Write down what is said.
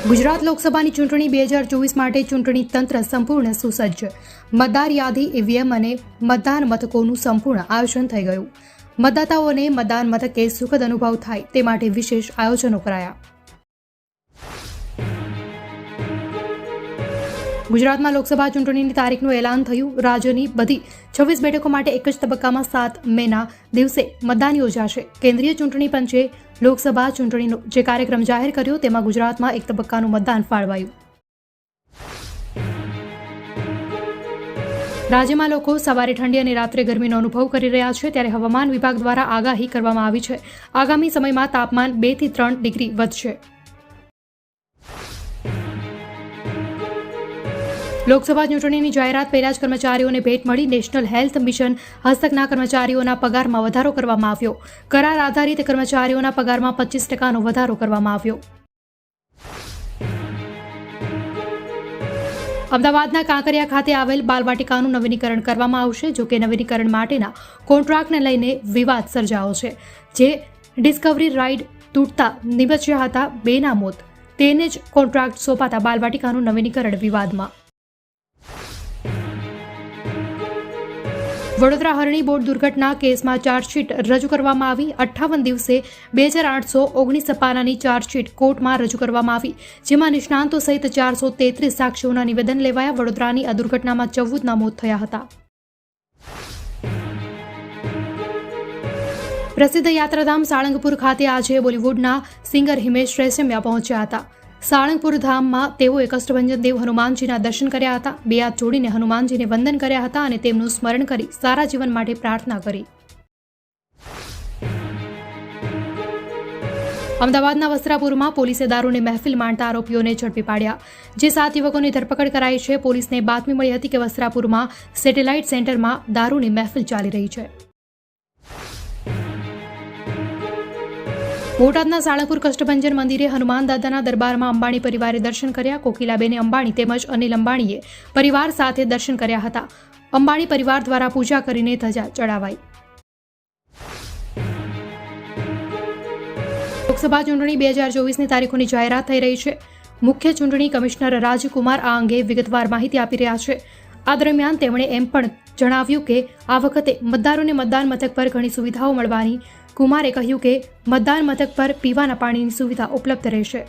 ગુજરાત લોકસભાની ચૂંટણી 2024 માટે ચૂંટણી તંત્ર સંપૂર્ણ સુસજ્જ. મતદાર યાદી, ઈવીએમ અને મતદાન મથકોનું સંપૂર્ણ આયોજન થઈ ગયું. મતદાતાઓને મતદાન મથકે સુખદ અનુભવ થાય તે માટે વિશેષ આયોજનો કરાયા. ગુજરાતમાં લોકસભા ચૂંટણીની તારીખનું એલાન થયું. રાજ્યની બધી 26 બેઠકો માટે એક જ તબક્કામાં 7 મેના દિવસે મતદાન યોજાશે. કેન્દ્રીય ચૂંટણી પંચે લોકસભા ચૂંટણીનો જે કાર્યક્રમ જાહેર કર્યો તેમાં ગુજરાતમાં એક તબક્કાનું મતદાન ફાળવાયું. રાજ્યમાં લોકો સવારે ઠંડી અને રાત્રે ગરમીનો અનુભવ કરી રહ્યા છે, ત્યારે હવામાન વિભાગ દ્વારા આગાહી કરવામાં આવી છે. આગામી સમયમાં તાપમાન 2 થી 3 ડિગ્રી વધશે. લોકસભા ચૂંટણીની જાહેરાત પહેલા જ કર્મચારીઓને ભેટ મળી. નેશનલ હેલ્થ મિશન હસ્તકના કર્મચારીઓના પગારમાં વધારો કરવામાં આવ્યો. કરાર આધારિત કર્મચારીઓના પગારમાં 25% વધારો કરવામાં આવ્યો. અમદાવાદના કાંકરિયા ખાતે આવેલ બાલવાટિકાનું નવીનીકરણ કરવામાં આવશે. જોકે નવીનીકરણ માટેના કોન્ટ્રાક્ટને લઈને વિવાદ સર્જાયો છે, જે ડિસ્કવરી રાઇડ તૂટતા નિપજ્યા હતા. 2ના મોત. તેને જ કોન્ટ્રાક્ટ સોંપાતા બાલવાટિકાનું નવીનીકરણ વિવાદમાં. વડોદરા હરણી બોટ દુર્ઘટના કેસમાં ચાર્જશીટ રજૂ કરવામાં આવી. 58 દિવસે 2819 પાનાની ચાર્જશીટ કોર્ટમાં રજૂ કરવામાં આવી, જેમાં નિષ્ણાંતો સહિત 433 સાક્ષીઓના નિવેદન લેવાયા. વડોદરાની આ દુર્ઘટનામાં 14ના મોત થયા હતા. પ્રસિદ્ધ યાત્રાધામ સાળંગપુર ખાતે આજે બોલિવૂડના સિંગર હિમેશ રેશમિયા પહોંચ્યા હતા. સાળંગપુર ધામમાં તેઓએ કષ્ટભંજન દેવ હનુમાનજીના દર્શન કર્યા હતા. 2 હાથ જોડીને હનુમાનજીને વંદન કર્યા હતા અને તેમનું સ્મરણ કરી સારા જીવન માટે પ્રાર્થના કરી. અમદાવાદના વસ્ત્રાપુરમાં પોલીસે દારૂની મહેફિલ માણતા આરોપીઓને ઝડપી પાડ્યા. જે 7 યુવકોની ધરપકડ કરાઈ છે. પોલીસને બાતમી મળી હતી કે વસ્ત્રાપુરમાં સેટેલાઇટ સેન્ટરમાં દારૂની મહેફિલ ચાલી રહી છે. બોટાદના સાળંગપુર કષ્ટભંજન મંદિરે હનુમાન દાદાના દરબારમાં અંબાણી પરિવારે દર્શન કર્યા. કોકિલાબેન અંબાણી તેમજ અનિલ અંબાણીએ પરિવાર સાથે દર્શન કર્યા હતા. અંબાણી પરિવાર દ્વારા પૂજા કરીને ધજા ચડાવાઈ. લોકસભા ચૂંટણી 2024ની તારીખોની જાહેરાત થઈ રહી છે. મુખ્ય ચૂંટણી કમિશનર રાજીવકુમાર આ અંગે વિગતવાર માહિતી આપી રહ્યા છે. આ દરમિયાન તેમણે એમ પણ જણાવ્યું કે આ વખતે મતદારોને મતદાન મથક પર ઘણી સુવિધાઓ મળવાની. કુમારે કહ્યું કે મતદાન મથક પર પીવાના પાણીની સુવિધા ઉપલબ્ધ રહેશે.